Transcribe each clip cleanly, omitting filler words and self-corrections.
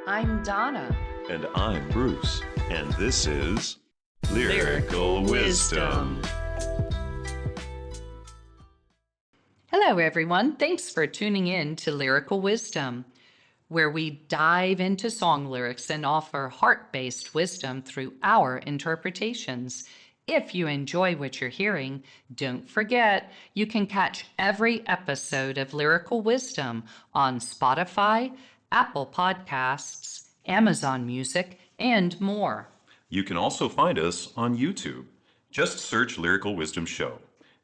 I'm Donna. And I'm Bruce. And this is Lyrical Wisdom. Hello, everyone. Thanks for tuning in to Lyrical Wisdom, where we dive into song lyrics and offer heart-based wisdom through our interpretations. If you enjoy what you're hearing, don't forget you can catch every episode of Lyrical Wisdom on Spotify, Apple Podcasts, Amazon Music, and more. You can also find us on YouTube. Just search Lyrical Wisdom Show.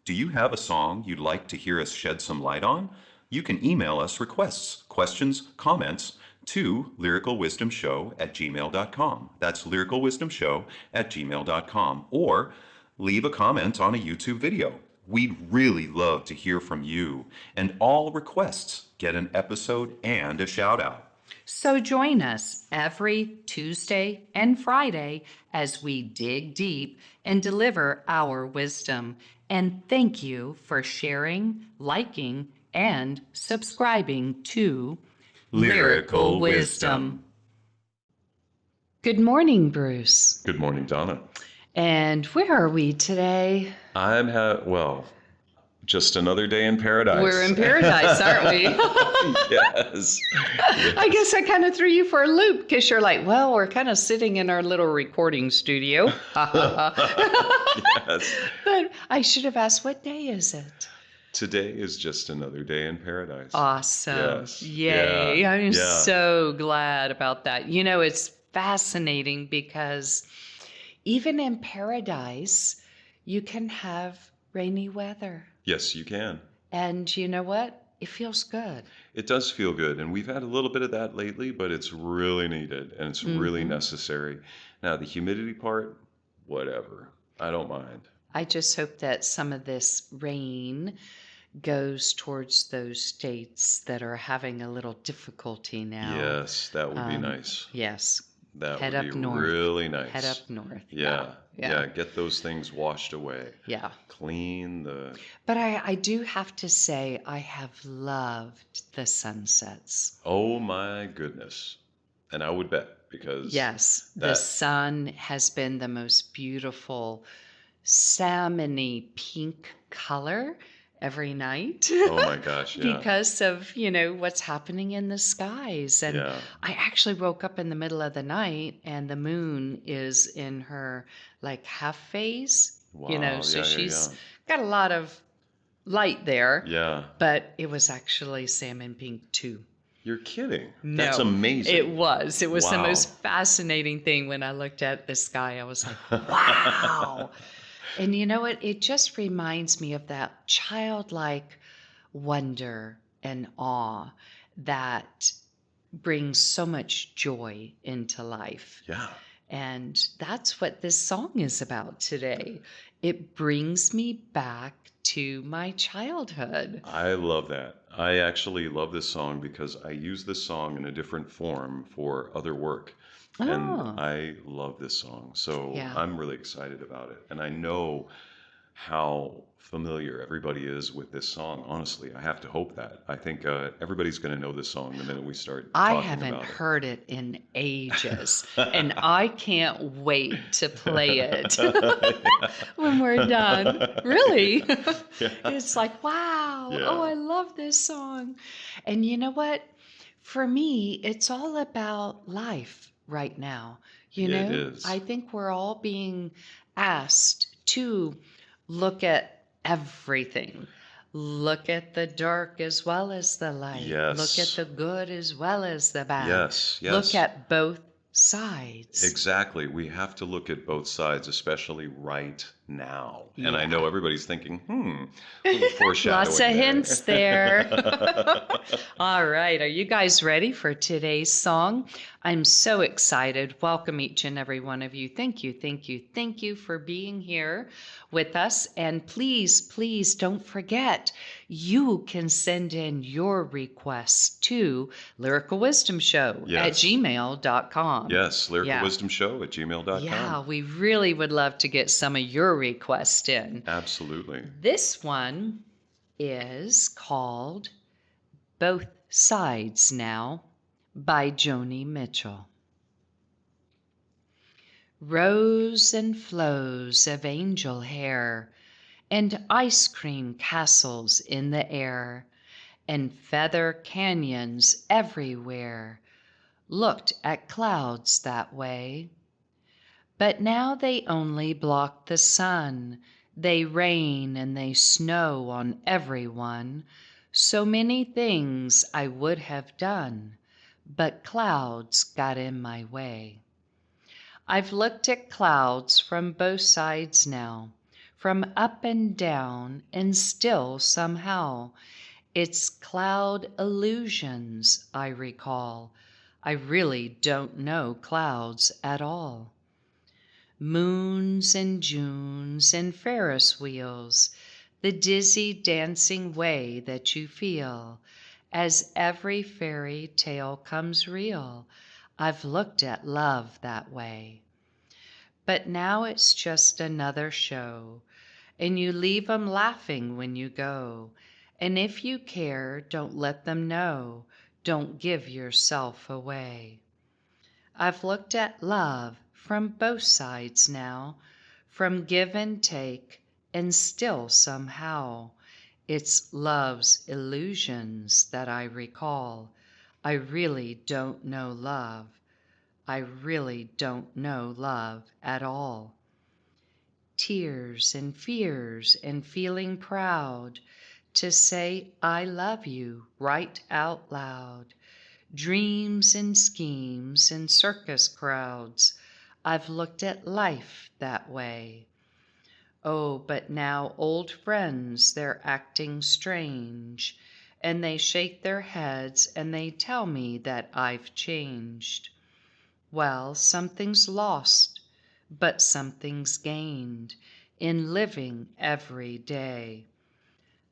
Do you have a song you'd like to hear us shed some light on? You can email us requests, questions, comments to lyricalwisdomshow@gmail.com. That's lyricalwisdomshow@gmail.com. Or leave a comment on a YouTube video. We'd really love to hear from you. And all requests get an episode and a shout out. So join us every Tuesday and Friday as we dig deep and deliver our wisdom. And thank you for sharing, liking, and subscribing to Lyrical Wisdom. Good morning, Bruce. Good morning, Donna. And where are we today? Just another day in paradise. We're in paradise, aren't we? Yes. I guess I kind of threw you for a loop because you're like, well, we're kind of sitting in our little recording studio. Yes. But I should have asked, what day is it? Today is just another day in paradise. Awesome. Yes. Yay. Yeah. I'm Yeah. so glad about that. You know, it's fascinating because even in paradise, you can have rainy weather. Yes, you can. And you know what? It feels good. It does feel good. And we've had a little bit of that lately, but it's really needed and it's really necessary. Now, the humidity part, whatever. I don't mind. I just hope that some of this rain goes towards those states that are having a little difficulty now. Yes, that would be nice. Yes. That Head would up be north. really nice. Head up north. Yeah. Get those things washed away. Yeah. Clean the. But I do have to say, I have loved the sunsets. Oh my goodness. And I would bet because. Yes. The sun has been the most beautiful salmony pink color every night. Oh my gosh, yeah. Because of, what's happening in the skies. And I actually woke up in the middle of the night and the moon is in her half phase. Wow. So she's got a lot of light there. Yeah. But it was actually salmon pink too. You're kidding. No, That's amazing. It was. It was the Wow. most fascinating thing when I looked at the sky. I was like, wow. And you know what? It just reminds me of that childlike wonder and awe that brings so much joy into life. Yeah. And that's what this song is about today. It brings me back to my childhood. I love that. I actually love this song because I use this song in a different form for other work. Oh. And I love this song. So I'm really excited about it. And I know how familiar everybody is with this song. Honestly, I have to hope that. I think everybody's going to know this song the minute we start talking about it. I haven't heard it in ages, and I can't wait to play it when we're done. Really? It's like, wow, oh, I love this song. And you know what? For me, it's all about life right now. You know, it is. I think we're all being asked to look at everything. Look at the dark as well as the light. Yes. Look at the good as well as the bad. Yes. Look at both sides. Exactly. We have to look at both sides, especially right now. And I know everybody's thinking, a little foreshadowing. Lots of hints there. All right. Are you guys ready for today's song? I'm so excited. Welcome each and every one of you. Thank you, thank you, thank you for being here with us. And please, please don't forget, you can send in your requests to Lyrical Wisdom Show at gmail.com. Yes, lyricalwisdomshow@gmail.com. Yeah, we really would love to get some of your requests in. Absolutely. This one is called Both Sides Now by Joni Mitchell. Rows and flows of angel hair, and ice cream castles in the air, and feather canyons everywhere, looked at clouds that way. But now they only block the sun, they rain and they snow on everyone. So many things I would have done, but clouds got in my way. I've looked at clouds from both sides now, from up and down, and still somehow it's cloud illusions I recall. I really don't know clouds at all. Moons and Junes and Ferris wheels, the dizzy dancing way that you feel as every fairy tale comes real. I've looked at love that way. But now it's just another show, and you leave 'em laughing when you go. And if you care, don't let them know. Don't give yourself away. I've looked at love from both sides now, from give and take, and still somehow it's love's illusions that I recall. I really don't know love. I really don't know love at all. Tears and fears and feeling proud to say I love you right out loud. Dreams and schemes and circus crowds, I've looked at life that way. Oh, but now old friends, they're acting strange, and they shake their heads and they tell me that I've changed. Well, something's lost, but something's gained in living every day.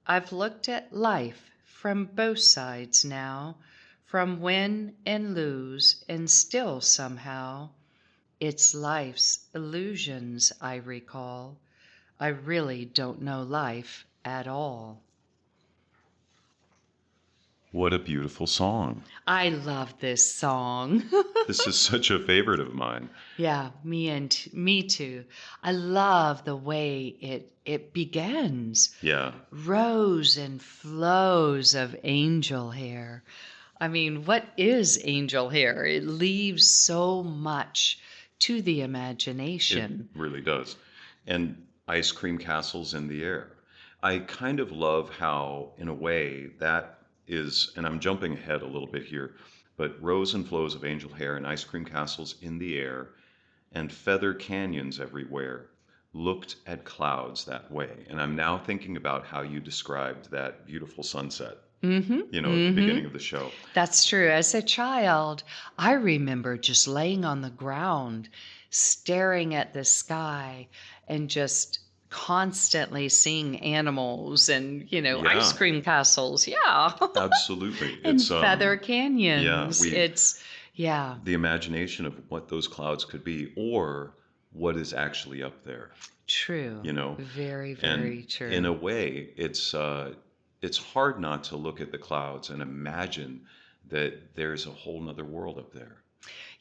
I've looked at life from both sides now, from win and lose, and still somehow it's life's illusions I recall. I really don't know life at all. What a beautiful song. I love this song. This is such a favorite of mine. Yeah, me too. I love the way it begins. Yeah. Rows and flows of angel hair. I mean, what is angel hair? It leaves so much to the It imagination. really does. And ice cream castles in the air. I kind of love how, in a way, that is, and I'm jumping ahead a little bit here, but rows and flows of angel hair and ice cream castles in the air and feather canyons everywhere looked at clouds that way. And I'm now thinking about how you described that beautiful sunset, at the beginning of the show. That's true. As a child, I remember just laying on the ground, staring at the sky, and just constantly seeing animals and, ice Yeah, cream castles. Yeah. absolutely. And It's feather yeah, canyons. Yeah, the imagination of what those clouds could be or what is actually up there, true. you know. Very, And very true. in a way, it's hard not to look at the clouds and imagine that there's a whole nother world up there,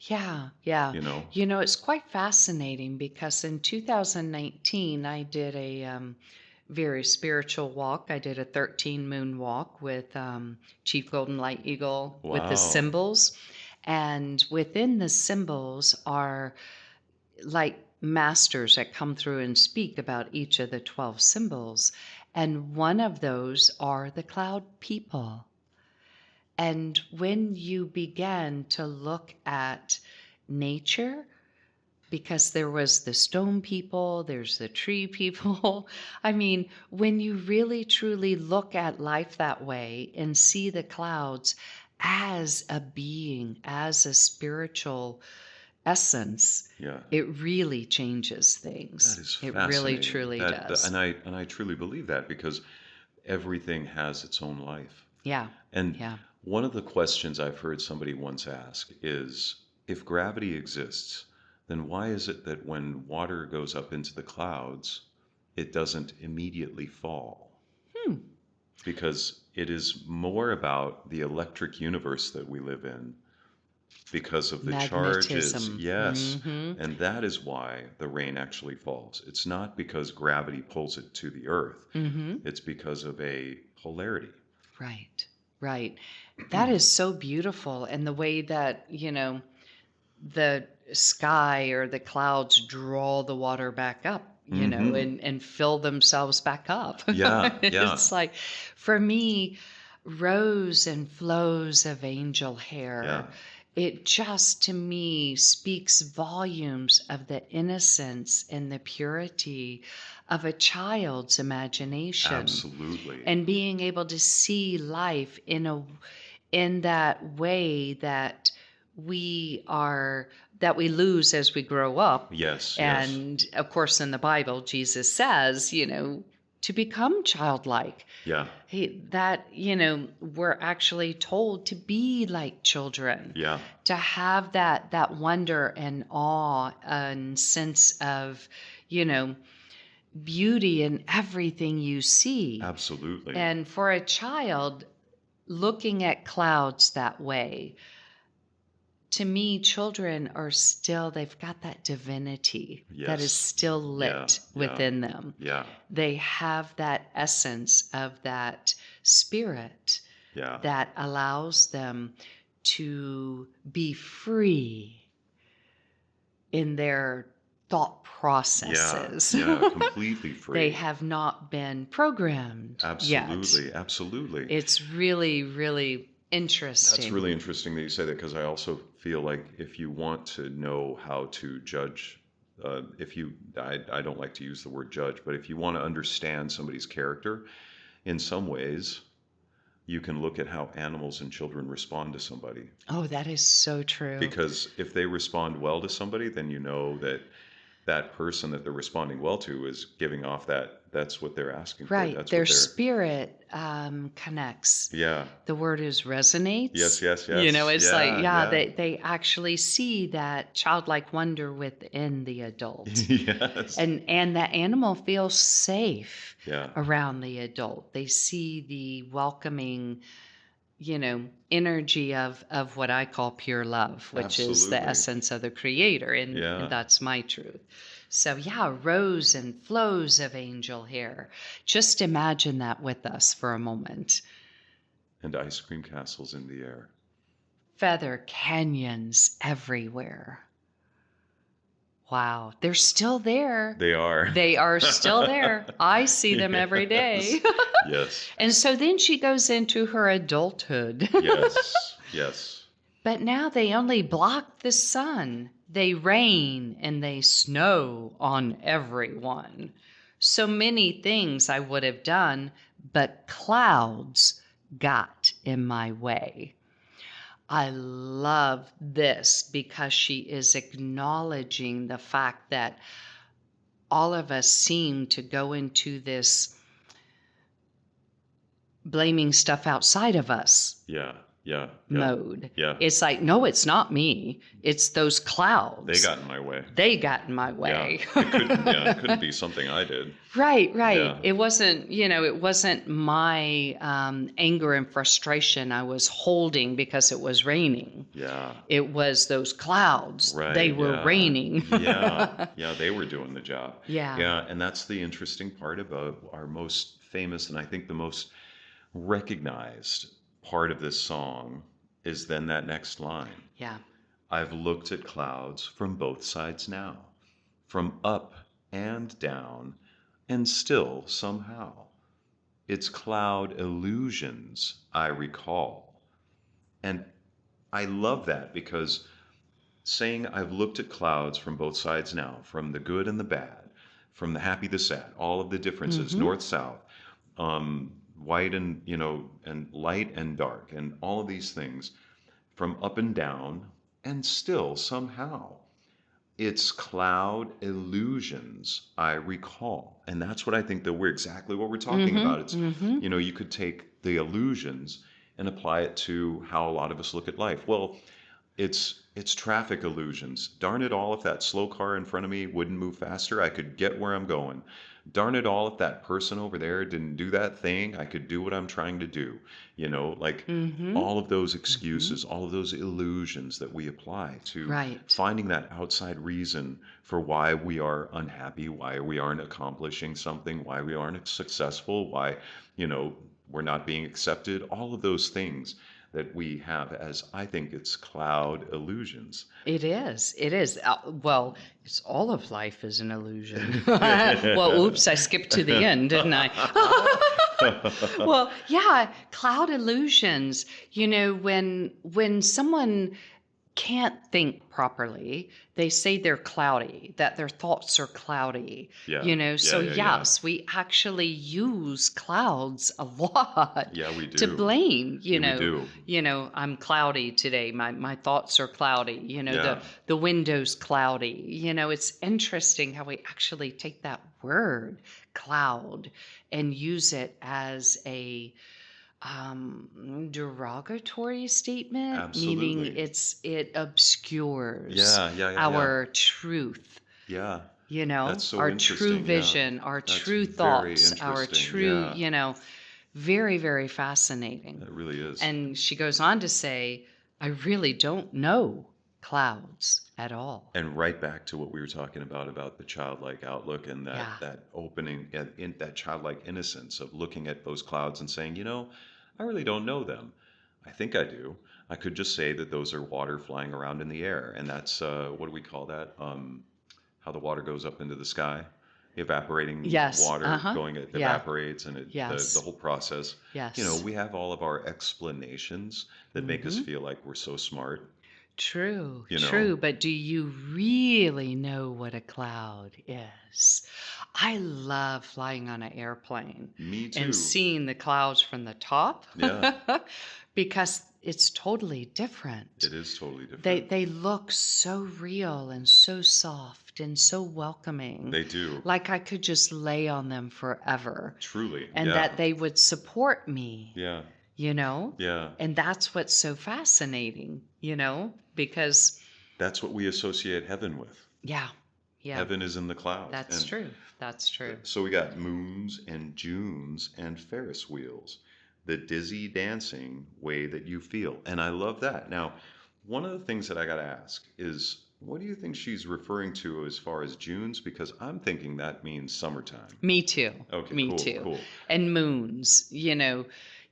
Yeah, yeah. you know. It's quite fascinating because in 2019, I did a very spiritual walk. I did a 13 moon walk with Chief Golden Light Eagle with the Wow. symbols. And within the symbols are like masters that come through and speak about each of the 12 symbols. And one of those are the cloud people. And when you began to look at nature, because there was the stone people, there's the tree people. I mean, when you really truly look at life that way and see the clouds as a being, as a spiritual essence, Yeah. it really changes That things. is It really, fascinating. truly That, does. and I truly believe that because everything has its own life. Yeah, And yeah. one of the questions I've heard somebody once ask is, if gravity exists, then why is it that when water goes up into the clouds, it doesn't immediately fall? Hmm. Because it is more about the electric universe that we live in because of the charges. Magnetism. Yes. And that is why the rain actually falls. It's not because gravity pulls it to the earth. It's because of a polarity. Right, right. That is so beautiful. And the way that, the sky or the clouds draw the water back up, and fill themselves back up. Yeah, yeah. It's like, for me, rows and flows of angel hair. Yeah. It just, to me, speaks volumes of the innocence and the purity of a child's imagination. Absolutely. And being able to see life in that way that we lose as we grow up. Yes. And of course, in the Bible, Jesus says, to become childlike. Yeah. We're actually told to be like children. Yeah. To have that wonder and awe and sense of, beauty in everything you see. Absolutely. And for a child, looking at clouds that way, to me, children they've got that divinity that is still lit within them. Yeah. They have that essence of that spirit that allows them to be free in their thought processes. Yeah, completely free. They have not been programmed yet. Absolutely. It's really, really interesting. That's really interesting that you say that, because I also feel like if you want to know how to judge, I don't like to use the word judge, but if you want to understand somebody's character, in some ways, you can look at how animals and children respond to somebody. Oh, that is so true. Because if they respond well to somebody, then you know that that person that they're responding well to is giving off that's what they're asking for. Right. That's Their what spirit connects. Yeah. The word is resonates. Yes. It's they actually see that childlike wonder within the adult. Yes. And that animal feels safe Yeah. around the adult. They see the welcoming, energy of what I call pure love, which is the essence of the creator. And that's my truth. So rows and flows of angel hair. Just imagine that with us for a moment. And ice cream castles in the air. Feather canyons everywhere. Wow, they're still there. They are. They are still there. I see them every day. Yes. And so then she goes into her adulthood. Yes. But now they only block the sun. They rain and they snow on everyone. So many things I would have done, but clouds got in my way. I love this because she is acknowledging the fact that all of us seem to go into this blaming stuff outside of us mode. Yeah. It's like, no, it's not me. It's those clouds. They got in my way. Yeah. It couldn't be something I did. Right. Yeah. It wasn't my anger and frustration I was holding because it was raining. Yeah. It was those clouds. Right. They were raining. Yeah, they were doing the job. Yeah. Yeah, and that's the interesting part about our most famous, and I think the most recognized part of this song is then that next line. Yeah. I've looked at clouds from both sides now, from up and down, and still somehow it's cloud illusions I recall. And I love that, because saying I've looked at clouds from both sides now, from the good and the bad, from the happy, the sad, all of the differences, north, south, white and and light and dark, and all of these things, from up and down, and still somehow it's cloud illusions I recall. And that's what I think that we're exactly what we're talking about. It's you could take the illusions and apply it to how a lot of us look at life. Well, it's traffic illusions. Darn it all, if that slow car in front of me wouldn't move faster, I could get where I'm going. darn it all, if that person over there didn't do that thing, I could do what I'm trying to do. Like Mm-hmm. all of those Mm-hmm. excuses, all of those illusions that we apply to Right. finding that outside reason for why we are unhappy, why we aren't accomplishing something, why we aren't successful, why, you know, we're not being accepted, all of those things that we have as, I think it's cloud illusions. It is. It is. Well, it's all of life is an illusion. Well, oops, I skipped to the end, didn't I? Well, yeah, cloud illusions. When someone can't think properly, they say they're cloudy, that their thoughts are cloudy, Yeah, yeah, So yeah, yeah. yes, we actually use clouds a lot Yeah, we to do. blame, Yeah, we do. I'm cloudy today. My thoughts are cloudy, Yeah, the window's cloudy. It's interesting how we actually take that word cloud and use it as a derogatory statement, meaning absolutely. it obscures Yeah, yeah, yeah, yeah. our truth, Yeah, that's so our true interesting. Yeah, vision, our that's true very thoughts, our interesting. true, Yeah, very, very fascinating. it really is. And she goes on to say, I really don't know clouds at all. And right back to what we were talking about the childlike outlook and Yeah. that opening and in that childlike innocence of looking at those clouds and saying, I really don't know them. I think I do. I could just say that those are water flying around in the air, and that's what do we call that? How the water goes up into the sky, evaporating Yes. water Uh-huh. going, it Yeah. evaporates, and the Yes. whole process. Yes. We have all of our explanations that make us Mm-hmm. feel like we're so smart. True, You know, true. But do you really know what a cloud is? I love flying on an airplane me and too. seeing the clouds from the top Yeah, because it's totally different. it is totally They different. they look so real and so soft and so welcoming, They do. like I could just lay on them forever Truly. and Yeah. that they would support me, Yeah. you know? Yeah. And that's what's so fascinating, because That's what we associate heaven with. yeah, yeah, Heaven is in the clouds. that's And true. That's true. so we got moons and Junes and Ferris wheels, the dizzy dancing way that you feel. And I love that. Now, one of the things that I got to ask is, what do you think she's referring to as far as Junes? Because I'm thinking that means summertime. Me too. Okay, Me cool, too. cool. And moons,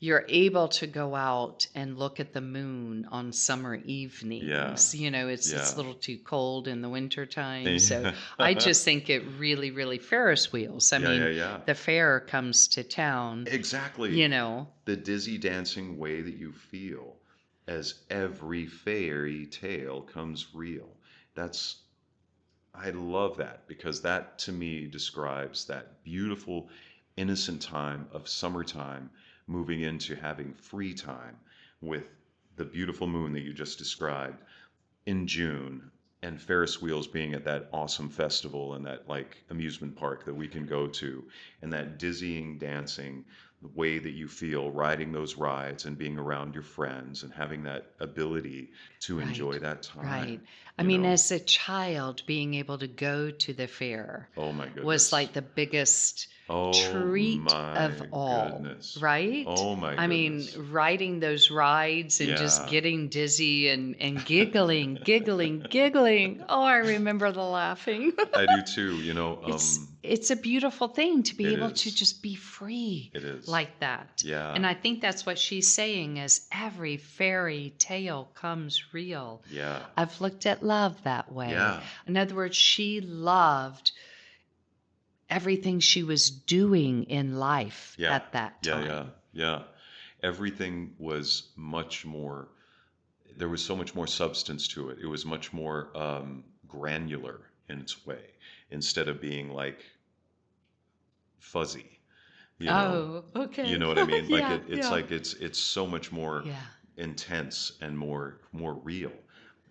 you're able to go out and look at the moon on summer Yeah, evenings. It's yeah. a little too cold in the wintertime. So I just think it really, really Ferris wheels. I Yeah, yeah, mean, yeah. the fair comes to town, Exactly. The dizzy dancing way that you feel as every fairy tale comes real. That's, I love that because that to me describes that beautiful, innocent time of summertime moving into having free time with the beautiful moon that you just described in June and Ferris wheels being at that awesome festival and that amusement park that we can go to and that dizzying dancing the way that you feel riding those rides and being around your friends and having that ability to right, enjoy that right. time, I you mean, know. as a child, being able to go to the fair Oh my was goodness. like the biggest Oh treat my of all, goodness. right? Oh my I mean, goodness. riding those rides and just Yeah, getting dizzy and giggling, giggling, giggling. Oh, I remember the laughing. I do too, It's a beautiful thing to be it able to is. just be free It is. like that. Yeah. And I think that's what she's saying is every fairy tale comes real. Yeah. I've looked at love that way. Yeah. In other words, she loved everything she was doing in life Yeah. at that Yeah, yeah. time. Yeah. Everything was much more, there was so much more substance to it. It was much more granular in its way instead of being fuzzy, you know. Oh, You okay. know what I mean? Yeah, It's yeah. it's so much more Yeah. intense and more real.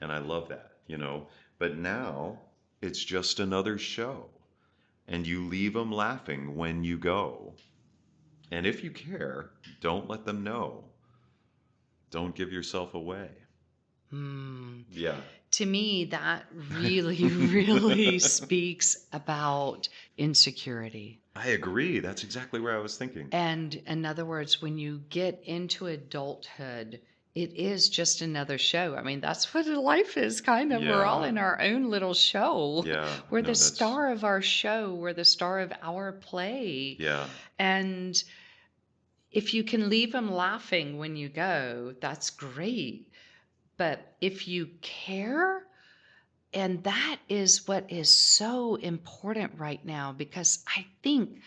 And I love that. But now it's just another show. And you leave them laughing when you go. And if you care, don't let them know. Don't give yourself away. Hmm. Yeah. to me, that really, really speaks about insecurity. I agree. That's exactly where I was thinking. And in other words, when you get into adulthood, it is just another show. I mean, that's what life is kind of. We're all Yeah. in our own little show. Yeah. We're No, the star of our show. We're the star of our play. yeah. And if you can leave them laughing when you go, that's great. But if you care, and that is what is so important right now, because I think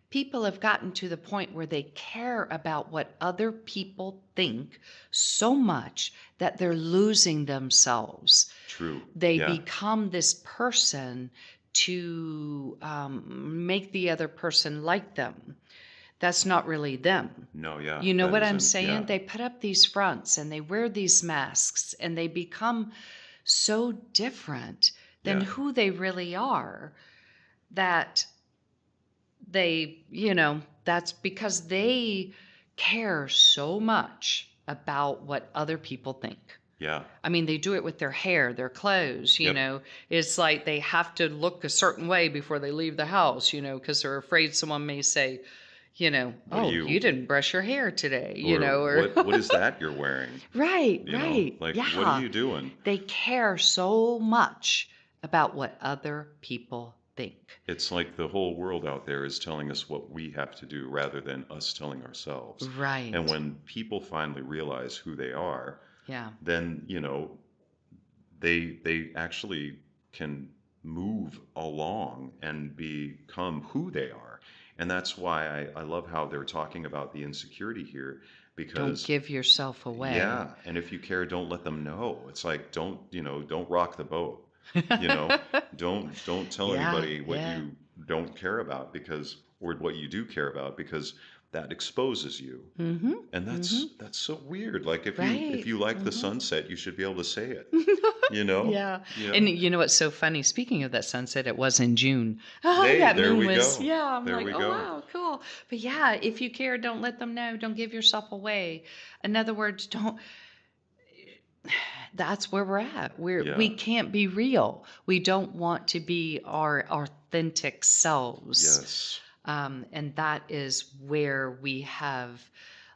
people have gotten to the point where they care about what other people think so much that they're losing themselves. True. They Yeah. become this person to make the other person like them. That's not really them. No, yeah. You know That what I'm isn't, saying? yeah. They put up these fronts and they wear these masks and they become so different than Yeah. who they really are that that's because they care so much about what other people think. Yeah. I mean, they do it with their hair, their clothes, Yep. It's like they have to look a certain way before they leave the house, because they're afraid someone may say, What do oh, you, you didn't brush your hair today, or or what is that you're wearing? right, You know, right. like, what are Yeah. you doing? They care so much about what other people think. It's like the whole world out there is telling us what we have to do rather than us telling ourselves. Right. And when people finally realize who they are, Yeah. then, they actually can move along and become who they are. And that's why I love how they're talking about the insecurity here, Don't because give yourself away. yeah, and if you care, don't let them know. It's like, don't rock the boat. You know, don't tell Yeah, anybody what yeah. you don't care about, because, or what you do care about, because that exposes you. Mm-hmm. And that's so weird. Like, if Right. you like the Mm-hmm. sunset, you should be able to say it. You know? Yeah. Yeah. And you know what's so funny? Speaking of that sunset, it was in June. Oh, Hey, that there moon we was, go. yeah, I'm There like, we oh, go. wow, cool. But yeah, if you care, don't let them know. Don't give yourself away. In other words, that's where we're at. We Yeah. can't be real. We don't want to be our authentic selves. Yes. And that is where we have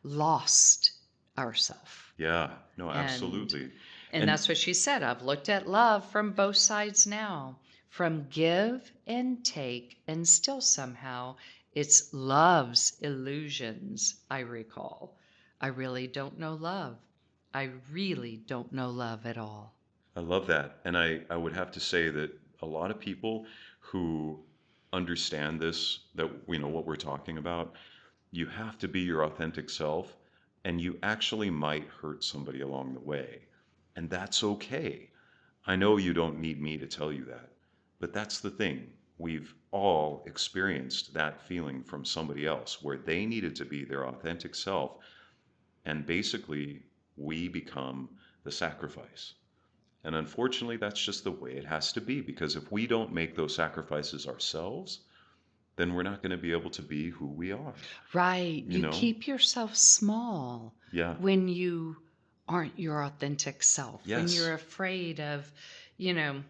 lost ourselves. Yeah. No, And absolutely. and that's what she said. I've looked at love from both sides now, from give and take, and still somehow it's love's illusions I recall. I really don't know love. I really don't know love at all. I love that. And I would have to say that a lot of people who understand this, that what we're talking about, you have to be your authentic self, and you actually might hurt somebody along the way. And that's okay. I know you don't need me to tell you that, but that's the thing. We've all experienced that feeling from somebody else where they needed to be their authentic self, and basically we become the sacrifice. And unfortunately, that's just the way it has to be, because if we don't make those sacrifices ourselves, then we're not going to be able to be who we are. Right. You You know? keep yourself small Yeah. when you aren't your authentic self. When Yes. you're afraid of, you know,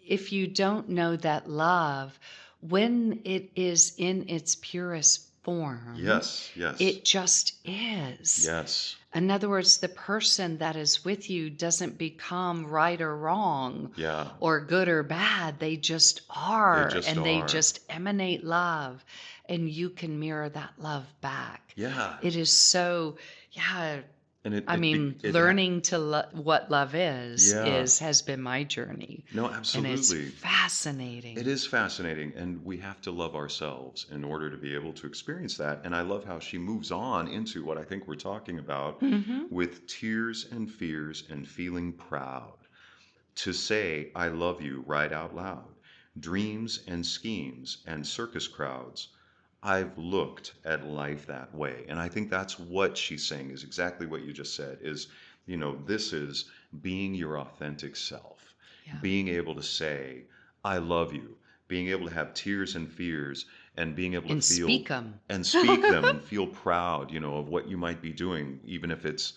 if you don't know that love, when it is in its purest form, Yes. Yes. it just is. Yes. In other words, the person that is with you doesn't become right or wrong Yeah. or good or bad. They just They are. just And they are. just emanate love. And you can mirror that love back. Yeah. It is so, yeah. And I mean, learning to what love is Yeah. has been my journey. No, And absolutely. it's fascinating. It is fascinating, and we have to love ourselves in order to be able to experience that. And I love how she moves on into what I think we're talking about, Mm-hmm. with tears and fears and feeling proud to say I love you right out loud. Dreams and schemes and circus crowds. I've looked at life that way. And I think that's what she's saying, is exactly what you just said, is, this is being your authentic self, Yeah. being able to say, I love you, being able to have tears and fears, and being able to And feel speak them. and speak them and feel proud, of what you might be doing, even if it's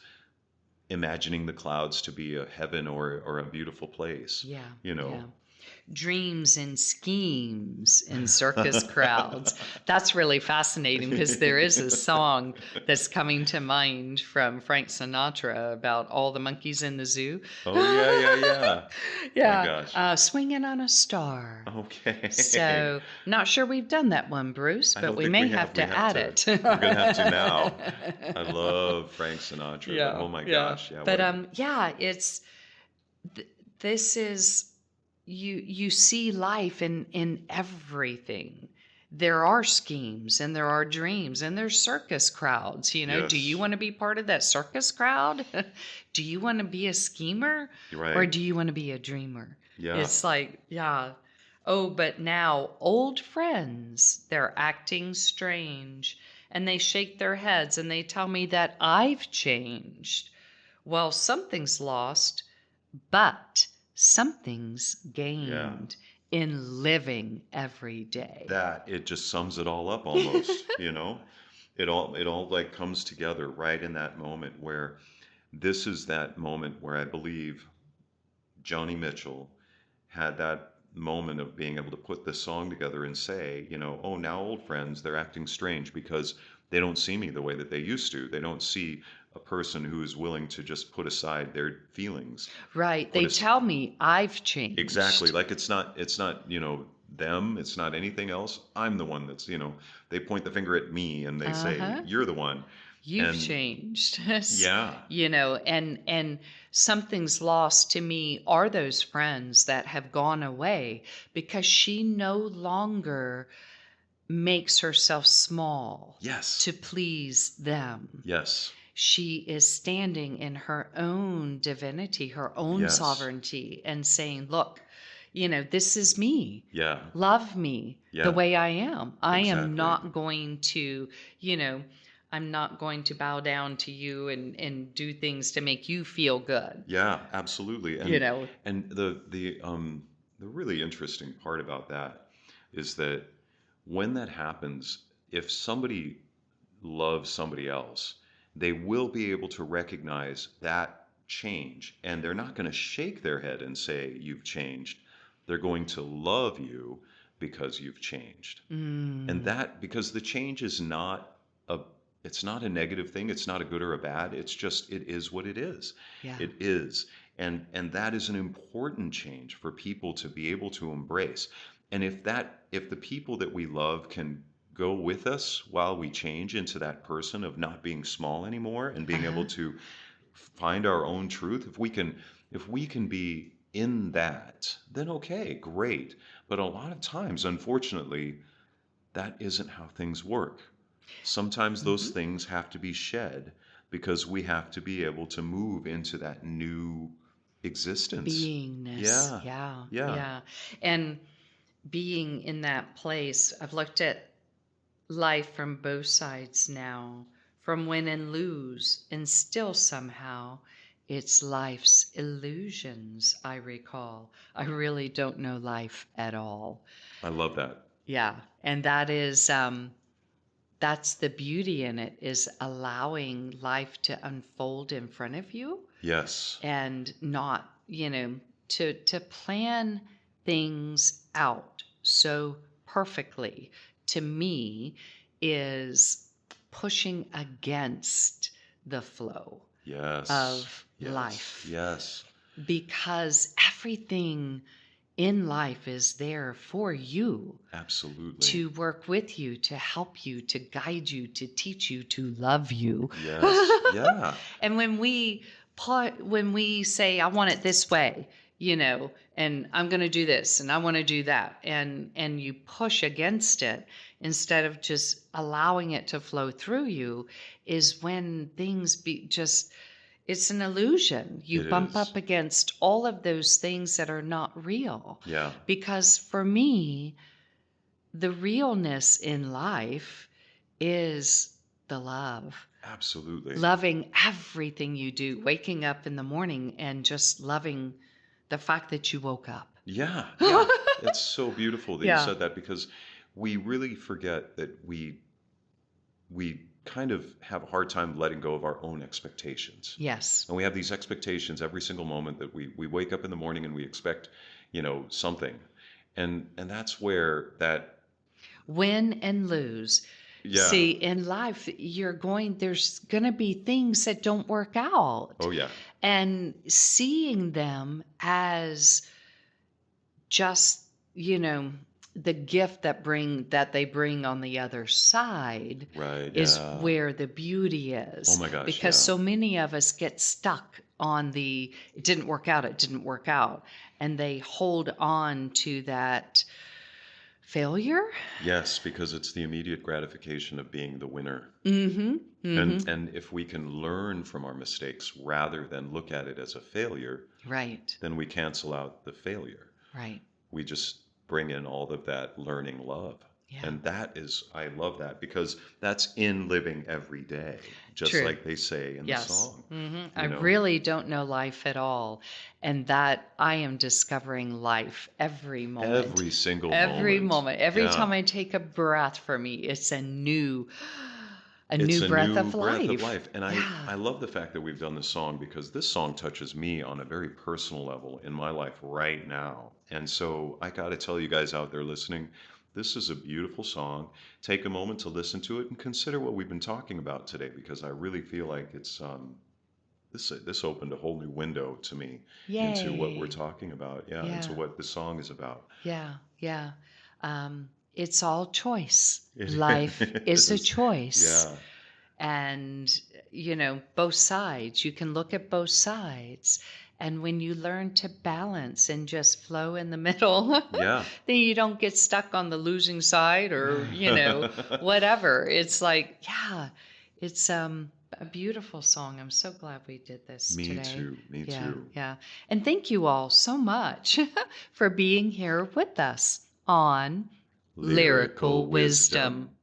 imagining the clouds to be a heaven or a beautiful place, Yeah. you know. Yeah. Dreams and schemes in circus crowds. That's really fascinating because there is a song that's coming to mind from Frank Sinatra about all the monkeys in the zoo. Oh, yeah. My Yeah, gosh. Swinging on a Star. Okay. So, not sure we've done that one, Bruce, I but don't we think may we have have. We to have add to. it. We're gonna have to now. I love Frank Sinatra. Yeah, Oh my yeah. gosh. Yeah. But What a, yeah, it's this is you see life in everything. There are schemes and there are dreams and there's circus crowds. Do you yes. want to be part of that circus crowd? Do you want to be a schemer You're or right. do you want to be a dreamer? Yeah. It's like, yeah. Oh, but now old friends, they're acting strange and they shake their heads and they tell me that I've changed. Well, something's lost, but something's Yeah. gained in living every day. That it just sums it all up almost, you know? It all like comes together right in that moment where this is that moment where I believe Joni Mitchell had that moment of being able to put this song together and say, oh, now old friends, they're acting strange because they don't see me the way that they used to. They don't see a person who is willing to just put aside their feelings. Right. Put They us tell me I've exactly changed. like it's not, them, it's not anything else. I'm the one that's, they point the finger at me and they Uh say, huh. you're the one. You've And changed. yeah, And something's lost to me are those friends that have gone away because she no longer makes herself small yes, to please them. yes, She is standing in her own divinity, her own yes, sovereignty, and saying, look, this is me. yeah, Love me the yeah, way I am. I am exactly. not going to, you know, I'm not going to bow down to you and do things to make you feel good. Yeah, absolutely. You And know, and the really interesting part about that is that when that happens, if somebody loves somebody else, they will be able to recognize that change, and they're not going to shake their head and say you've changed. They're going to love you because you've changed. And mm, that because the change is not a it's not a negative thing, it's not a good or a bad, it's just it is what it is. yeah. It is. And that is an important change for people to be able to embrace. And if the people that we love can go with us while we change into that person of not being small anymore and being able Uh-huh. to find our own truth, if we can be in that, then okay, great. But a lot of times, unfortunately, that isn't how things work. Sometimes those Hmm. things have to be shed because we have to be able to move into that new existence. Beingness. Yeah, Yeah. yeah, Yeah. And being in that place, I've looked at life from both sides now, from win and lose, and still somehow it's life's illusions I recall. I really don't know life at all. I love that. Yeah, and that's the beauty in it is allowing life to unfold in front of you Yes, and not, to plan things out so perfectly to me is pushing against the flow yes, of yes, life yes, because everything in life is there for you absolutely. to work with you, to help you, to guide you, to teach you, to love you. Yes, yeah, And when we say, I want it this way, and I'm going to do this and I want to do that, and you push against it instead of just allowing it to flow through you, is when things be just it's an illusion. You it bump is. up against all of those things that are not real. Yeah, Because for me, the realness in life is the love. absolutely. Loving everything you do, waking up in the morning and just loving the fact that you woke up. Yeah, yeah. It's so beautiful that you Yeah. said that because we really forget that we kind of have a hard time letting go of our own expectations. Yes. And we have these expectations every single moment that we wake up in the morning and we expect, something. And that's where that, Win and lose. yeah. See, in life, there's going to be things that don't work out. Oh, yeah. And seeing them as just, you know, the gift that they bring on the other side Right. is Yeah. where the beauty Oh is. my gosh. Because Yeah. so many of us get stuck on it didn't work out, it didn't work out. And they hold on to that failure. Yes, because it's the immediate gratification of being the winner. Mm-hmm. Mm-hmm. And if we can learn from our mistakes rather than look at it as a failure, Right. then we cancel out the failure. Right. We just bring in all of that learning love. Yeah. And I love that because that's in living every day, just True. like they say in the Yes. song. Mm-hmm. I You know, really don't know life at all. And that I am discovering life every moment. every single Every moment. moment. Every Yeah. time I take a breath for me, it's a new It's a breath new of breath of life. life. And Yeah. I love the fact that we've done this song because this song touches me on a very personal level in my life right now. And so I got to tell you guys out there listening, this is a beautiful song. Take a moment to listen to it and consider what we've been talking about today because I really feel like it's this opened a whole new window to me into what we're Yay. talking about. Yeah, into Yeah. what the song is about. Yeah. Yeah. It's all choice. It Life is a is. choice. Yeah. And both sides, you can look at both sides, and when you learn to balance and just flow in the middle, Yeah. then you don't get stuck on the losing side or whatever. It's like, yeah, it's a beautiful song. I'm so glad we did this Me today. too. Me Yeah, too. yeah. And thank you all so much for being here with us on Lyrical Lyrical wisdom. Wisdom.